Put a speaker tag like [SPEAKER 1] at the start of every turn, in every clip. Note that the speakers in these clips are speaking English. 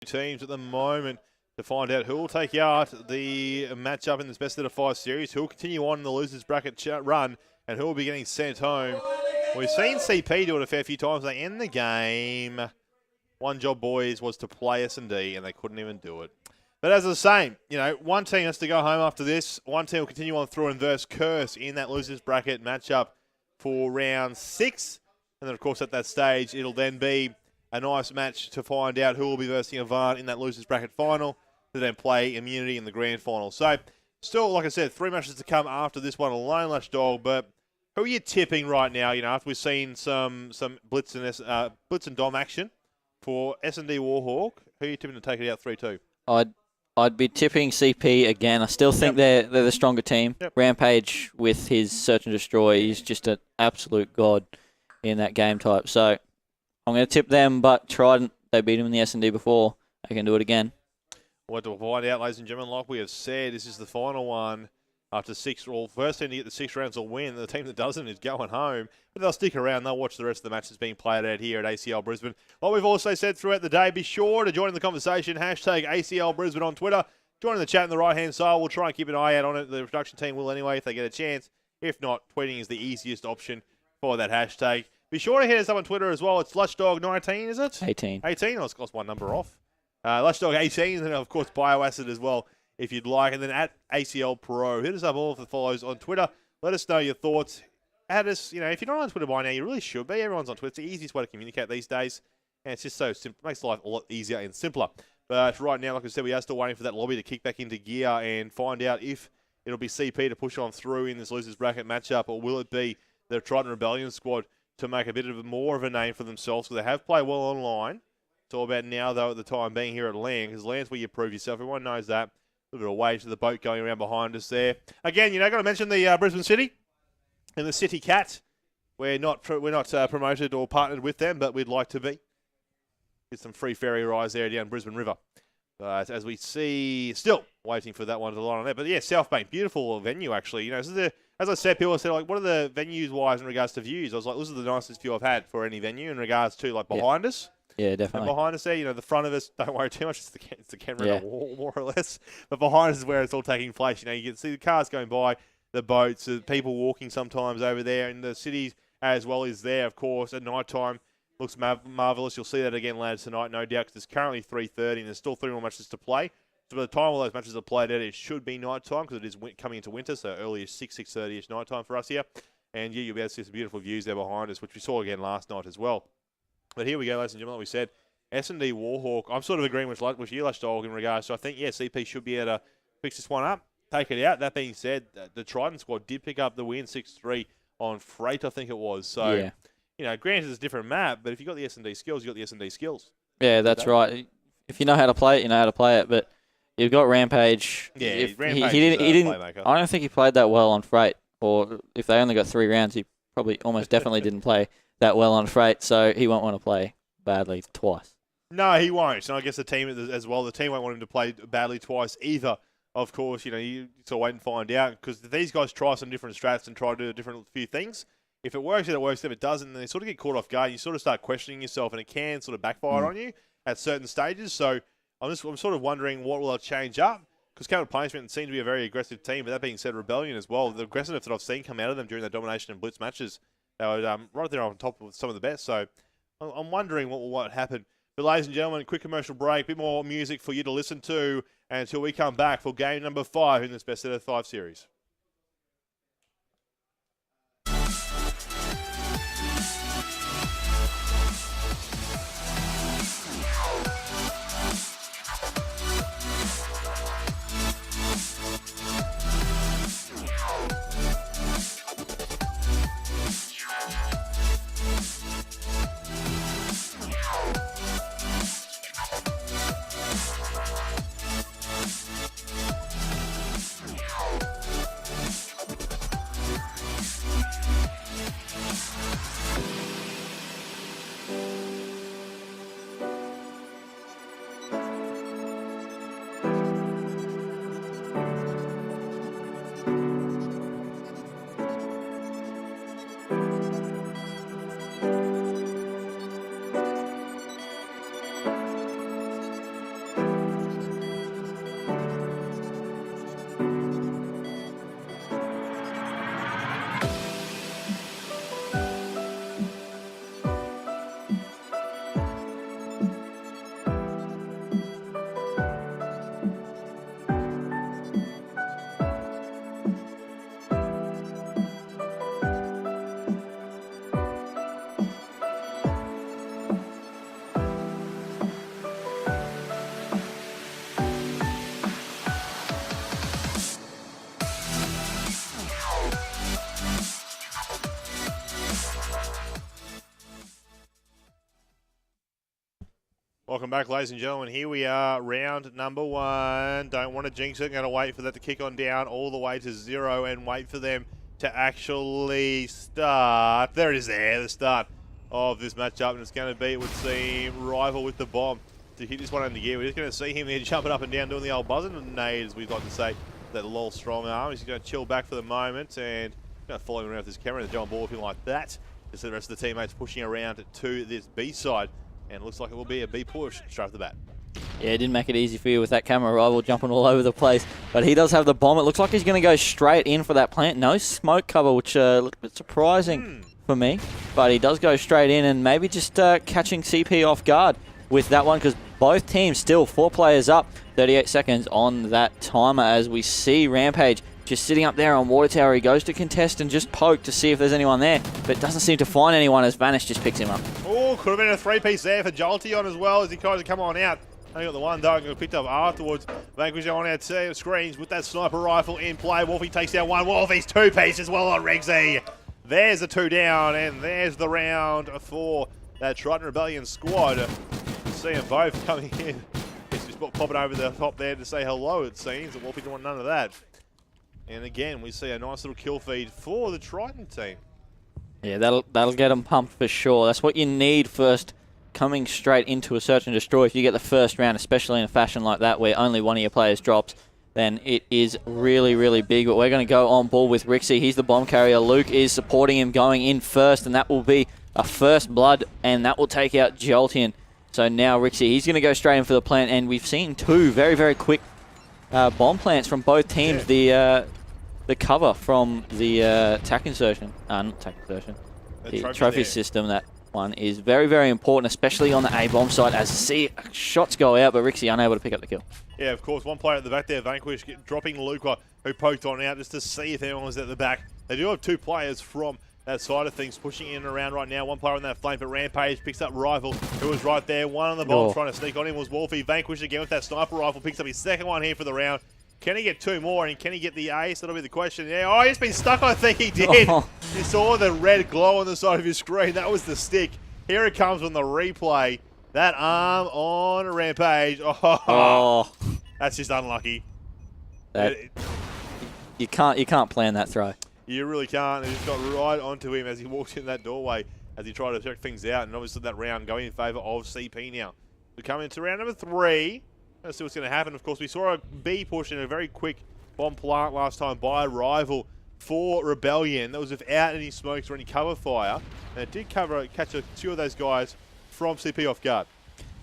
[SPEAKER 1] teams at the moment to find out who will take out the matchup in this best out of 5 series, who will continue on in the losers bracket run, and who will be getting sent home. We've seen CP do it a fair few times. They end the game. One job, boys, was to play S&D, and they couldn't even do it. But as I was saying, one team has to go home after this. One team will continue on through and verse Curse in that losers bracket matchup for round 6. And then, of course, at that stage, it'll then be a nice match to find out who will be versing Avant in that losers bracket final to then play Immunity in the grand final. So, still, like I said, 3 matches to come after this one alone, Lush Dog. But who are you tipping right now? After we've seen some Blitz and Dom action for S&D Warhawk, who are you tipping to take it out 3-2?
[SPEAKER 2] I'd be tipping CP again. I still think they're the stronger team.
[SPEAKER 1] Yep.
[SPEAKER 2] Rampage with his Search and Destroy is just an absolute god in that game type. So I'm going to tip them, but Trident, they beat him in the S&D before. They can do it again.
[SPEAKER 1] What to find out, ladies and gentlemen, like we have said, this is the final one after 6. Well, first team to get the 6 rounds will win. The team that doesn't is going home. But they'll stick around. They'll watch the rest of the matches being played out here at ACL Brisbane. What we've also said throughout the day, be sure to join in the conversation. Hashtag ACL Brisbane on Twitter. Join in the chat on the right-hand side. We'll try and keep an eye out on it. The production team will anyway if they get a chance. If not, tweeting is the easiest option for that hashtag. Be sure to hit us up on Twitter as well. It's LushDog19, is it?
[SPEAKER 2] 18.
[SPEAKER 1] 18? I lost one number off. LushDog18, and then, of course, Bioacid as well, if you'd like. And then at ACL Pro. Hit us up all of the follows on Twitter. Let us know your thoughts. Add us, if you're not on Twitter by now, you really should be. Everyone's on Twitter. It's the easiest way to communicate these days. And it's just so simple. Makes life a lot easier and simpler. But right now, like I said, we are still waiting for that lobby to kick back into gear and find out if it'll be CP to push on through in this losers bracket matchup, or will it be the Trident Rebellion squad to make a bit of more of a name for themselves, because they have played well online. It's all about now, though, at the time being here at LAN, because LAN's where you prove yourself. Everyone knows that. A little bit of wave to the boat going around behind us there. Again, got to mention the Brisbane City and the City Cat. We're not promoted or partnered with them, but we'd like to be. Get some free ferry rides there down Brisbane River. But as we see, still waiting for that one to line on there. But yeah, South Bank, beautiful venue actually. This is as I said, people said, what are the venues wise in regards to views? I was like, this is the nicest view I've had for any venue in regards to behind us.
[SPEAKER 2] Yeah, definitely.
[SPEAKER 1] And behind us there, the front of us, don't worry too much, it's the camera on the wall, more or less. But behind us is where it's all taking place. You can see the cars going by, the boats, the people walking sometimes over there, and the city as well is there, of course, at night time. Looks marvellous. You'll see that again later tonight, no doubt, because it's currently 3:30 and there's still 3 more matches to play. So by the time all those matches are played out, it should be night time, because it is coming into winter, so early 6:30ish night time for us here. And yeah, you'll be able to see some beautiful views there behind us, which we saw again last night as well. But here we go, ladies and gentlemen, like we said, S&D Warhawk. I'm sort of agreeing with you, Lush Dog, in regards to, I think, CP should be able to fix this one up, take it out. That being said, the Trident squad did pick up the win 6-3 on Freight, I think it was. So, granted it's a different map, but if you've got the S&D skills, you've got the S&D skills. Yeah,
[SPEAKER 2] that's right. If you know how to play it, you know how to play it. But you've got Rampage.
[SPEAKER 1] Yeah,
[SPEAKER 2] Rampage he didn't. Playmaker. I don't think he played that well on Freight. Or if they only got 3 rounds, he probably almost definitely didn't play that well on Freight. So he won't want to play badly twice.
[SPEAKER 1] No, he won't. And I guess the team as well, the team won't want him to play badly twice either. Of course, you sort of wait and find out, because these guys try some different strats and try to do a different few things. If it works, it works. If it doesn't, then they sort of get caught off guard. You sort of start questioning yourself, and it can sort of backfire on you at certain stages. So I'm sort of wondering what will change up, because Capital Punishment seems to be a very aggressive team. But that being said, Rebellion as well, the aggressiveness that I've seen come out of them during the domination and blitz matches, they were right there on top of some of the best. So I'm wondering what will happen. But ladies and gentlemen, quick commercial break, a bit more music for you to listen to until we come back for game number 5 in this best out of 5 series. Welcome back, ladies and gentlemen. Here we are, round number 1. Don't want to jinx it. Going to wait for that to kick on down all the way to 0 and wait for them to actually start. There it is there, the start of this matchup. And it's going to be, it would seem, Rival with the bomb to hit this one under gear. We're just going to see him there jumping up and down doing the old buzzing nade, as we'd like to say. That lol strong arm. He's going to chill back for the moment and going to follow him around with his camera and John Ball looking like that. Just the rest of the teammates pushing around to this B side. And it looks like it will be a B push straight off the bat.
[SPEAKER 2] Yeah, it didn't make it easy for you with that camera Rival jumping all over the place. But he does have the bomb. It looks like he's going to go straight in for that plant. No smoke cover, which a little bit surprising for me. But he does go straight in and maybe just catching CP off guard with that one, because both teams still 4 players up. 38 seconds on that timer as we see Rampage just sitting up there on water tower. He goes to contest and just poke to see if there's anyone there, but doesn't seem to find anyone as Vanish just picks him up.
[SPEAKER 1] Oh, could have been a 3-piece there for Jolteon as well as he tries to come on out. Only got the one dog and picked up afterwards. Vanquish on our screens with that sniper rifle in play. Wolfie takes down one. Wolfie's 2-piece as well on Regsy. There's the 2 down, and there's the round for that Trident Rebellion squad. See them both coming in. Just popping over the top there to say hello, it seems. And Wolfie don't want none of that. And again, we see a nice little kill feed for the Trident team. Yeah,
[SPEAKER 2] that'll get them pumped for sure. That's what you need first, coming straight into a search and destroy. If you get the first round, especially in a fashion like that where only one of your players drops, then it is really, really big. But we're going to go on ball with Rixie. He's the bomb carrier. Luke is supporting him going in first, and that will be a first blood, and that will take out Jolteon. So now Rixie, he's going to go straight in for the plant, and we've seen 2 very, very quick bomb plants from both teams. Yeah. The cover from the attack insertion, not attack insertion, the trophy system, that one is very, very important, especially on the A-bomb side, as shots go out, but Rixie unable to pick up the kill.
[SPEAKER 1] Yeah, of course, one player at the back there, Vanquish, dropping Luca, who poked on out just to see if anyone was at the back. They do have 2 players from that side of things pushing in and around right now. One player on that flank, but Rampage picks up Rival, who was right there. One on the bomb trying to sneak on him was Wolfie. Vanquish again with that sniper rifle, picks up his second one here for the round. Can he get 2 more, and can he get the ace? That'll be the question. Yeah, oh, he's been stuck, I think he did.
[SPEAKER 2] Oh.
[SPEAKER 1] You saw the red glow on the side of his screen. That was the stick. Here it comes on the replay. That arm on Rampage. Oh. That's just unlucky.
[SPEAKER 2] You can't plan that throw.
[SPEAKER 1] You really can't. It just got right onto him as he walked in that doorway as he tried to check things out. And obviously that round going in favour of CP now. We come into round number 3. Let's see what's going to happen. Of course, we saw a B push in a very quick bomb plant last time by Rival for Rebellion. That was without any smokes or any cover fire. And it did catch a few of those guys from CP off guard.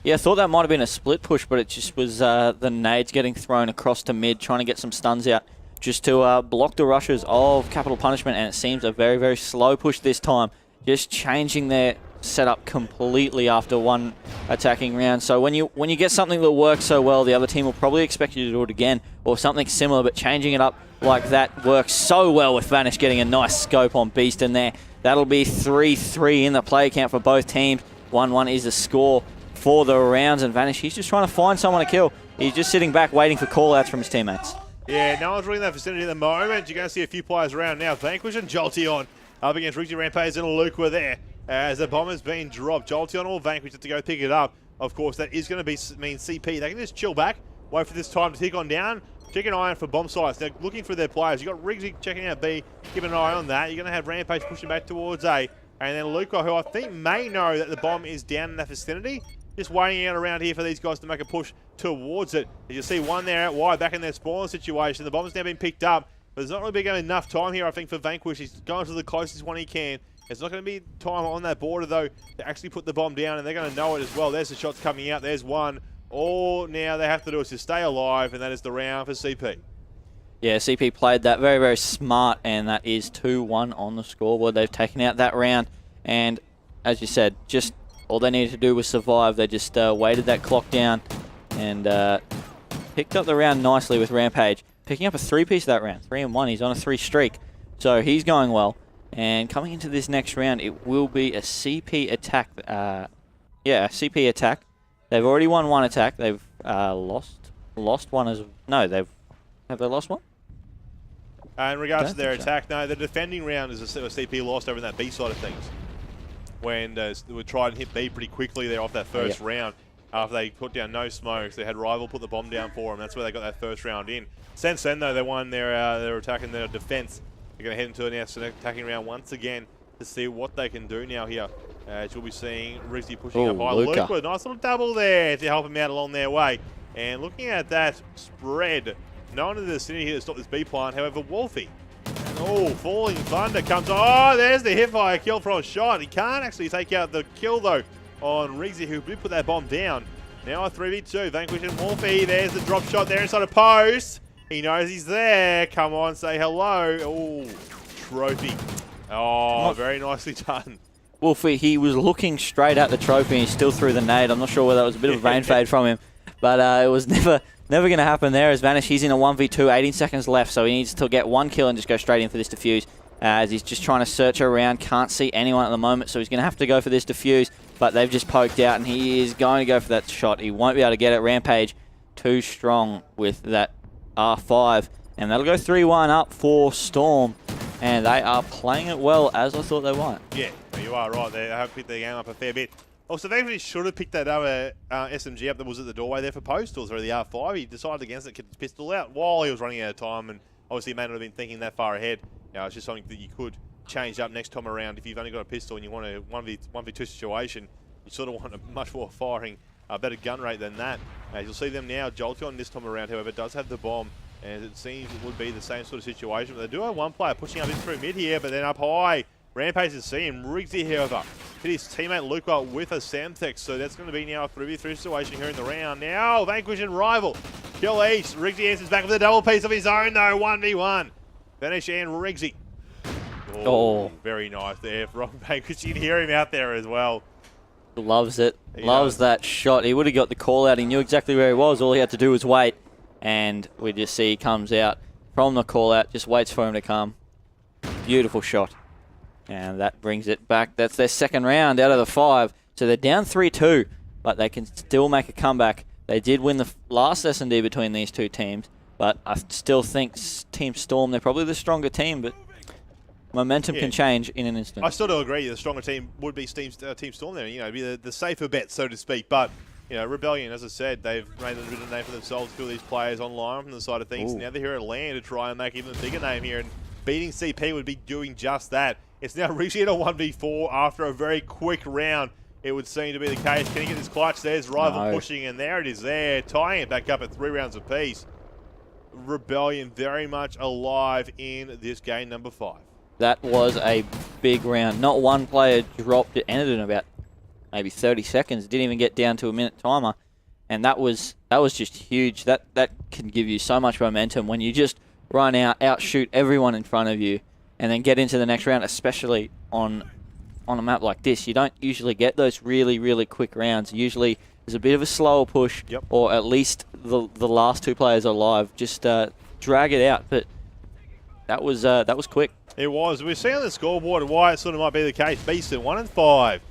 [SPEAKER 2] Yeah, I thought that might have been a split push, but it just was the nades getting thrown across to mid, trying to get some stuns out just to block the rushes of Capital Punishment. And it seems a very, very slow push this time, just changing their setup completely after one attacking round. So when you get something that works so well, the other team will probably expect you to do it again or something similar, but changing it up like that works so well with Vanish getting a nice scope on Beast in there. That'll be 3-3 in the play count for both teams. 1-1 is the score for the rounds, and Vanish, he's just trying to find someone to kill. He's just sitting back waiting for call-outs from his teammates.
[SPEAKER 1] Yeah, no one's really in that vicinity at the moment. You're going to see a few players around now. Vanquish and Jolteon up against Rixie, Rampage, and Luke were there. As the bomb has been dropped, Jolteon or Vanquish to go pick it up. Of course, that is going to mean CP. They can just chill back, wait for this time to tick on down, keep an eye on for bomb sites. They're looking for their players. You've got Riggsy checking out B, keep an eye on that. You're going to have Rampage pushing back towards A. And then Luca, who I think may know that the bomb is down in that vicinity, just waiting out around here for these guys to make a push towards it. As you see one there out wide, back in their spawn situation. The bomb's now been picked up, but there's not really been enough time here, I think, for Vanquish. He's going to the closest one he can. There's not going to be time on that border, though, to actually put the bomb down, and they're going to know it as well. There's the shots coming out. There's one. All now they have to do is to stay alive, and that is the round for CP.
[SPEAKER 2] Yeah, CP played that very, very smart, and that is 2-1 on the scoreboard. They've taken out that round, and as you said, just all they needed to do was survive. They just weighted that clock down and picked up the round nicely with Rampage. Picking up a 3-piece that round, 3-1. He's on a 3 streak, so he's going well. And coming into this next round, it will be a CP attack. A CP attack. They've already won one attack. They've lost one as... No, have they lost one?
[SPEAKER 1] In regards to their attack, no, the defending round is a CP lost over in that B side of things. When we tried and hit B pretty quickly there off that first round. after they put down no smokes. They had Rival put the bomb down for them. That's where they got that first round in. Since then, though, they won their attacking their defense. They're going to head into an attacking round once again to see what they can do now here. As you'll be seeing Rizzy pushing up high.
[SPEAKER 2] Luca.
[SPEAKER 1] Nice little double there to help him out along their way. And looking at that spread, no one in the vicinity here to stop this B plant. However, Wolfie. Oh, Falling Thunder comes. Oh, there's the hipfire kill from a shot. He can't actually take out the kill, though, on Rizzy, who did put that bomb down. Now a 3v2. Vanquish and Wolfie. There's the drop shot there inside a post. He knows he's there. Come on, say hello. Oh, trophy. Oh, very nicely done.
[SPEAKER 2] Wolfie, he was looking straight at the trophy and he still threw the nade. I'm not sure whether that was a bit of a brain fade from him, but it was never going to happen there as Vanish. He's in a 1v2, 18 seconds left, so he needs to get one kill and just go straight in for this defuse as he's just trying to search around. Can't see anyone at the moment, so he's going to have to go for this defuse, but they've just poked out and he is going to go for that shot. He won't be able to get it. Rampage too strong with that R5, and that'll go 3-1 up for Storm. And they are playing it well, as I thought they might.
[SPEAKER 1] Yeah, you are right. They have picked their game up a fair bit. Also, they actually should have picked that other SMG up that was at the doorway there for Postals, or the R5. He decided against it, kept his pistol out while he was running out of time, and obviously he may not have been thinking that far ahead. It's just something that you could change up next time around. If you've only got a pistol and you want a 1v2 situation, you sort of want a much more firing, better gun rate than that. As you'll see them now, Jolteon this time around, however, does have the bomb. And it seems it would be the same sort of situation. But they do have one player pushing up in through mid here, but then up high. Rampage is seeing Riggsy, however, hit his teammate Luca with a Semtex. So that's going to be now a 3v3 situation here in the round. Now, Vanquish and Rival. Kill East. Riggsy answers back with a double piece of his own, though. 1v1. Vanish and Riggsy. Oh, very nice there from Vanquish. You can hear him out there as well.
[SPEAKER 2] Loves it. Loves that shot. He would have got the call out. He knew exactly where he was. All he had to do was wait. And we just see he comes out from the call out, just waits for him to come. Beautiful shot. And that brings it back. That's their second round out of the 5. So they're down 3-2, but they can still make a comeback. They did win the last S&D between these two teams, but I still think Team Storm, they're probably the stronger team, but momentum can change in an instant.
[SPEAKER 1] I still do agree. The stronger team would be Team Storm there. It'd be the safer bet, so to speak. But Rebellion, as I said, they've made a bit of a name for themselves through these players online from the side of things. Ooh. Now they're here at LAN to try and make even a bigger name here, and beating CP would be doing just that. It's now reaching a 1v4 after a very quick round. It would seem to be the case. Can he get this clutch? There's Rival pushing, and there it is there, tying it back up at 3 rounds apiece. Rebellion very much alive in this game number 5.
[SPEAKER 2] That was a big round. Not one player dropped. It ended in about maybe 30 seconds. Didn't even get down to a minute timer. And that was just huge. That can give you so much momentum when you just run out, outshoot everyone in front of you, and then get into the next round, especially on a map like this. You don't usually get those really, really quick rounds. Usually there's a bit of a slower push, or at least the last 2 players are alive. Just drag it out. But that was quick.
[SPEAKER 1] It was. We're seeing on the scoreboard why it sort of might be the case. Beeston 1 and 5.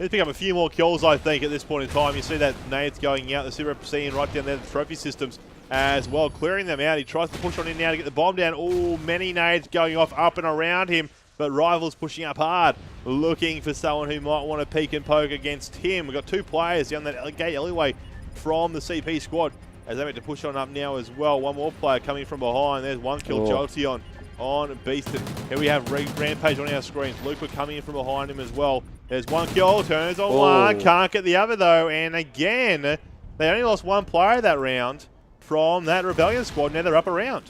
[SPEAKER 1] Let's pick up a few more kills, I think, at this point in time. You see that nades going out. The Super seeing right down there the trophy systems as well, clearing them out. He tries to push on in now to get the bomb down. Oh, many nades going off up and around him, but Rival's pushing up hard, looking for someone who might want to peek and poke against him. We've got 2 players down that gate alleyway from the CP squad as they make to push on up now as well. One more player coming from behind. There's one kill, Jolteon on Beaston. Here we have Rampage on our screens. Luca coming in from behind him as well. There's one kill, turns on one, can't get the other though, and again, they only lost 1 player that round from that Rebellion squad. Now they're up a round.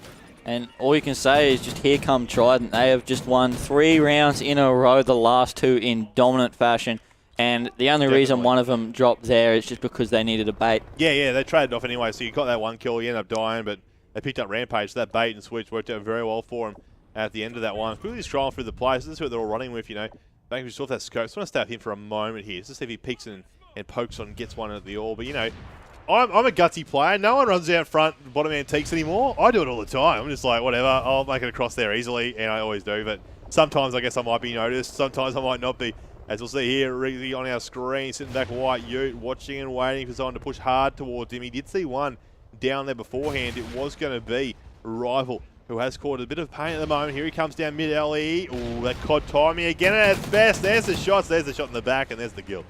[SPEAKER 2] And all you can say is just here come Trident. They have just won 3 rounds in a row, the last 2 in dominant fashion. And the only reason one of them dropped there is just because they needed a bait.
[SPEAKER 1] Yeah, they traded off anyway, so you got that 1 kill, you end up dying, but they picked up Rampage. So that bait and switch worked out very well for him at the end of that one. Quickly scrolling through the plays. This is what they're all running with, Vanquish off that scope. So I want to stay with him for a moment here, just to see if he peeks and pokes on and gets one at the all. But, I'm a gutsy player. No one runs out front bottom antiques anymore. I do it all the time. I'm just like, whatever, I'll make it across there easily, and I always do. But sometimes I guess I might be noticed. Sometimes I might not be. As we'll see here, Riggsy on our screen, sitting back white Ute, watching and waiting for someone to push hard towards him. He did see one down there beforehand. It was going to be Rival, who has caught a bit of pain at the moment. Here he comes down mid-LE. Oh, that CoD timing again at its best. There's the shots. There's the shot in the back, and there's the kill.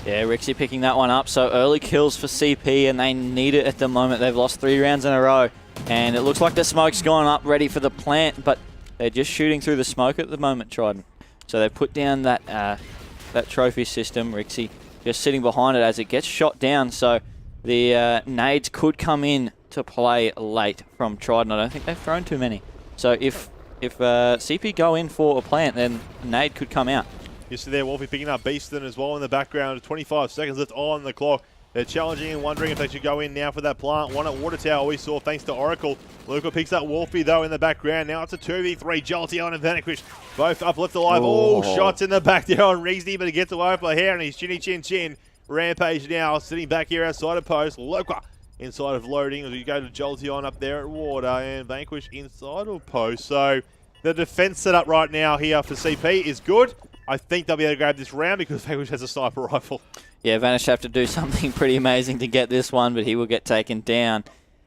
[SPEAKER 2] Yeah, Rixie picking that one up. So early kills for CP, and they need it at the moment. They've lost 3 rounds in a row. And it looks like the smoke's gone up, ready for the plant, but they're just shooting through the smoke at the moment, Trident. So they put down that that trophy system. Rixie just sitting behind it as it gets shot down. So the nades could come in to play late from Trident. I don't think they've thrown too many. So if CP go in for a plant, then nade could come out.
[SPEAKER 1] You see there, Wolfie picking up Beaston as well in the background. 25 seconds left on the clock. They're challenging and wondering if they should go in now for that plant. One at Water Tower we saw thanks to Oracle. Luca picks up Wolfie though in the background. Now it's a 2v3. Jolteon and Vanquish both up left alive. Oh, shots in the back there on Reezy, but he gets away for a hair and he's chinny chin chin. Rampage now sitting back here outside of post. Luca inside of loading as we go to Jolteon up there at Water and Vanquish inside of post. So the defense setup right now here for CP is good. I think they'll be able to grab this round because Vanquish has a sniper rifle. Yeah,
[SPEAKER 2] Vanish have to do something pretty amazing to get this one, but he will get taken down.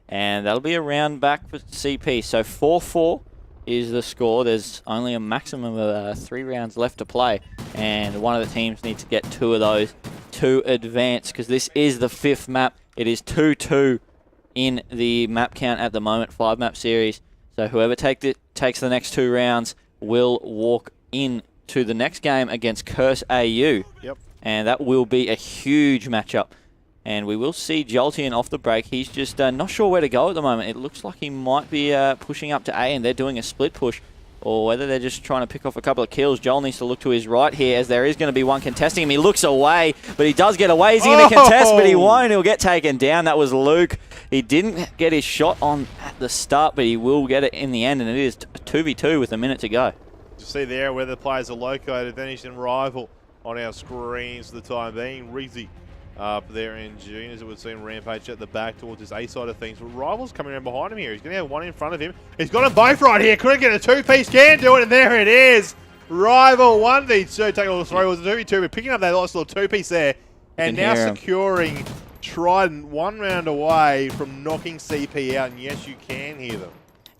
[SPEAKER 2] And that'll be a round back for CP. So 4-4 is the score. There's only a maximum of 3 rounds left to play. And one of the teams needs to get 2 of those to advance because this is the 5th map. It is 2-2 in the map count at the moment, 5-map series. So whoever takes the next 2 rounds will walk in to the next game against Curse AU.
[SPEAKER 1] Yep.
[SPEAKER 2] And that will be a huge matchup. And we will see Jolteon off the break. He's just not sure where to go at the moment. It looks like he might be pushing up to A and they're doing a split push. Or whether they're just trying to pick off a couple of kills. Joel needs to look to his right here as there is going to be one contesting him. He looks away, but he does get away. Is he going to contest? But he won't. He'll get taken down. That was Luke. He didn't get his shot on at the start, but he will get it in the end. And it is 2v2 with a minute to go.
[SPEAKER 1] You see there where the players are located. Advantage and rival on our screens for the time being. Reezy up there in June, as it would seem. Rampage at the back towards his A side of things. But Rival's coming around behind him here. He's going to have one in front of him. He's got them both right here. Couldn't get a 2-piece. Can do it, and there it is. Rival 1v2. Take all the 3. It was a 2v2, but picking up that nice little 2-piece there. And now securing Trident 1 round away from knocking CP out. And yes, you can hear them.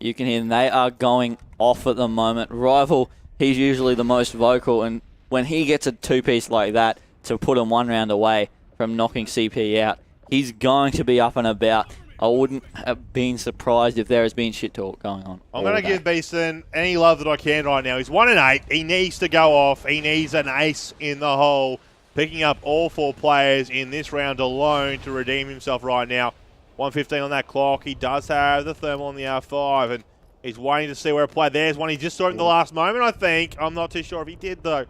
[SPEAKER 2] You can hear them. They are going off at the moment. Rival, he's usually the most vocal, and when he gets a 2-piece like that to put him 1 round away from knocking CP out, he's going to be up and about. I wouldn't have been surprised if there has been shit talk going on.
[SPEAKER 1] I'm going to give Beeson any love that I can right now. He's 1-8. He needs to go off. He needs an ace in the hole, picking up all 4 players in this round alone to redeem himself right now. 1:15 on that clock. He does have the thermal on the R5, and he's waiting to see where it played. There's one. He just saw it in the last moment, I think. I'm not too sure if he did, though.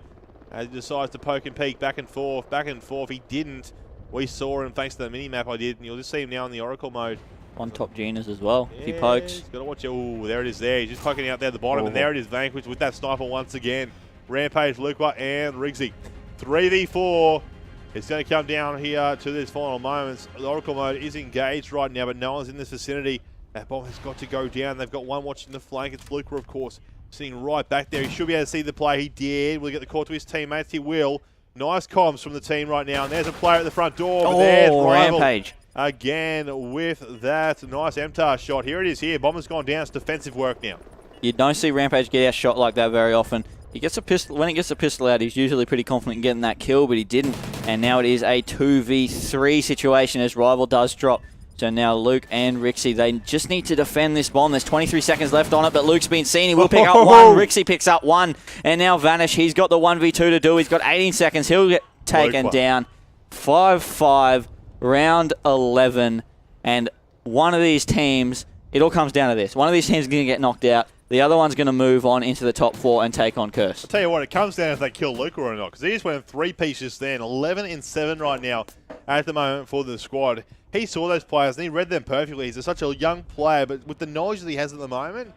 [SPEAKER 1] As he decides to poke and peek back and forth, back and forth. He didn't. We saw him thanks to the mini-map I did, and you'll just see him now in the Oracle mode.
[SPEAKER 2] On top Genas as well,
[SPEAKER 1] yeah,
[SPEAKER 2] if he pokes.
[SPEAKER 1] He's got to watch it. Ooh, there it is there. He's just poking out there at the bottom, and there it is, Vanquish with that sniper once again. Rampage, Luca, and Riggsy. 3v4. It's going to come down here to this final moments. The Oracle mode is engaged right now, but no one's in this vicinity. That bomb has got to go down. They've got one watching the flank. It's Luca, of course, sitting right back there. He should be able to see the play. He did. We'll get the call to his teammates. He will. Nice comms from the team right now. And there's a player at the front door. But there's Rival
[SPEAKER 2] Rampage.
[SPEAKER 1] Again with that nice MTAR shot. Here it is here. Bomber's gone down. It's defensive work now.
[SPEAKER 2] You don't see Rampage get out shot like that very often. He gets a pistol. When he gets a pistol out, he's usually pretty confident in getting that kill, but he didn't. And now it is a 2v3 situation as Rival does drop. So now Luke and Rixie, they just need to defend this bomb. There's 23 seconds left on it, but Luke's been seen. He will pick up 1. Rixie picks up 1. And now Vanish, he's got the 1v2 to do. He's got 18 seconds. He'll get taken down. 5-5, round 11. And one of these teams, it all comes down to this. One of these teams is going to get knocked out. The other one's going to move on into the top 4 and take on Curse.
[SPEAKER 1] I'll tell you what, it comes down if they kill Luca or not, because he just went 3 pieces then. 11-7 right now at the moment for the squad. He saw those players and he read them perfectly. He's such a young player, but with the knowledge that he has at the moment,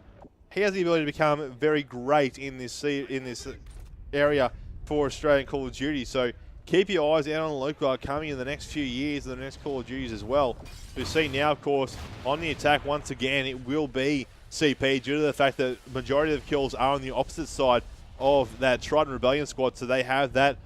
[SPEAKER 1] he has the ability to become very great in this area for Australian Call of Duty. So keep your eyes out on Luca coming in the next few years, the next Call of Duties as well. We see now, of course, on the attack once again, it will be CP due to the fact that majority of the kills are on the opposite side of that Trident Rebellion squad, so they have that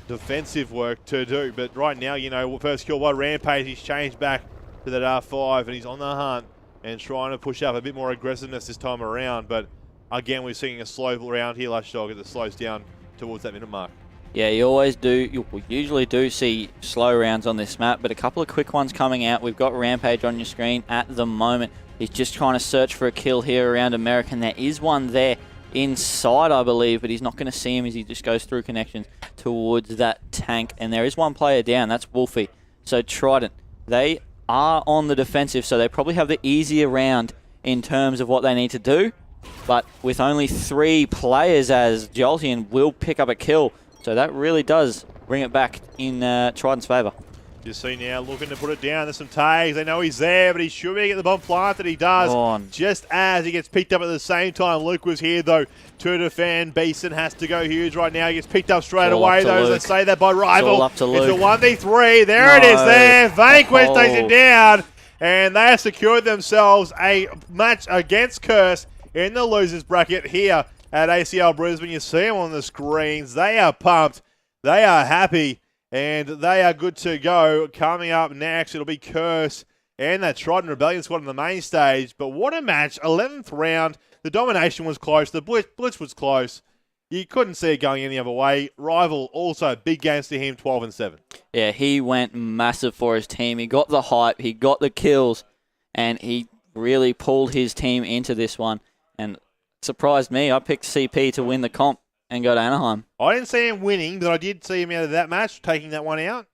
[SPEAKER 1] defensive work to do. But right now, you know, first kill by Rampage, he's changed back to that R5 and he's on the hunt and trying to push up a bit more aggressiveness this time around. But again, we're seeing a slow round here, Lashdog, that slows down towards that minute mark.
[SPEAKER 2] Yeah, you always do. You usually do see slow rounds on this map, but a couple of quick ones coming out. We've got Rampage on your screen at the moment. He's just trying to search for a kill here around American. There is one there inside, I believe, but he's not going to see him as he just goes through connections towards that tank. And there is one player down. That's Wolfie. So Trident, they are on the defensive, so they probably have the easier round in terms of what they need to do. But with only 3 players, as Jolteon will pick up a kill, so that really does bring it back in Trident's favour.
[SPEAKER 1] You see now looking to put it down. There's some tags. They know he's there, but he's shooting to get the bomb planted. He does. Just as he gets picked up at the same time. Luke was here, though, to defend. Beeson has to go huge right now. He gets picked up straight away, though. As they say that by Rival.
[SPEAKER 2] It's all up to Luke.
[SPEAKER 1] It's a 1v3. There it is there. Vanquish takes it down. And they have secured themselves a match against Curse in the losers bracket here at ACL Brisbane. You see them on the screens. They are pumped. They are happy. And they are good to go. Coming up next, it'll be Curse and that Trident Rebellion squad on the main stage. But what a match. 11th round. The domination was close. The blitz was close. You couldn't see it going any other way. Rival also, big games to him, 12-7.
[SPEAKER 2] Yeah, he went massive for his team. He got the hype. He got the kills. And he really pulled his team into this one. And surprised me. I picked CP to win the comp and go to Anaheim.
[SPEAKER 1] I didn't see him winning, but I did see him out of that match, taking that one out.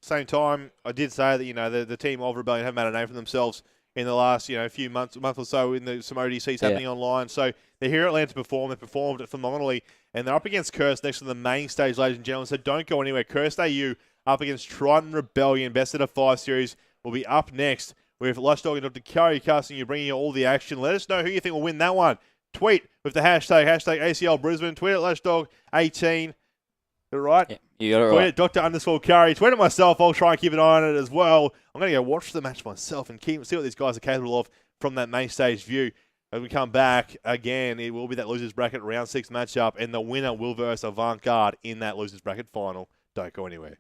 [SPEAKER 1] Same time, I did say that, the team of Rebellion have made a name for themselves in the last, few months, a month or so in some ODCs happening online. So they're here at Atlanta to perform. They performed phenomenally. And they're up against Curse next to the main stage, ladies and gentlemen. So don't go anywhere. Curse AU up against Trident Rebellion. Best of 5 series will be up next with Lushdog and Dr. Curry casting you, bringing you all the action. Let us know who you think will win that one. Tweet with the hashtag ACL Brisbane. Tweet at Lushdog18. Right?
[SPEAKER 2] Yeah, you got it
[SPEAKER 1] Tweet
[SPEAKER 2] right.
[SPEAKER 1] at Dr._Curry. Tweet it myself. I'll try and keep an eye on it as well. I'm going to go watch the match myself and see what these guys are capable of from that main stage view. As we come back again, it will be that losers bracket round 6 matchup, and the winner will verse Avant Garde in that losers bracket final. Don't go anywhere.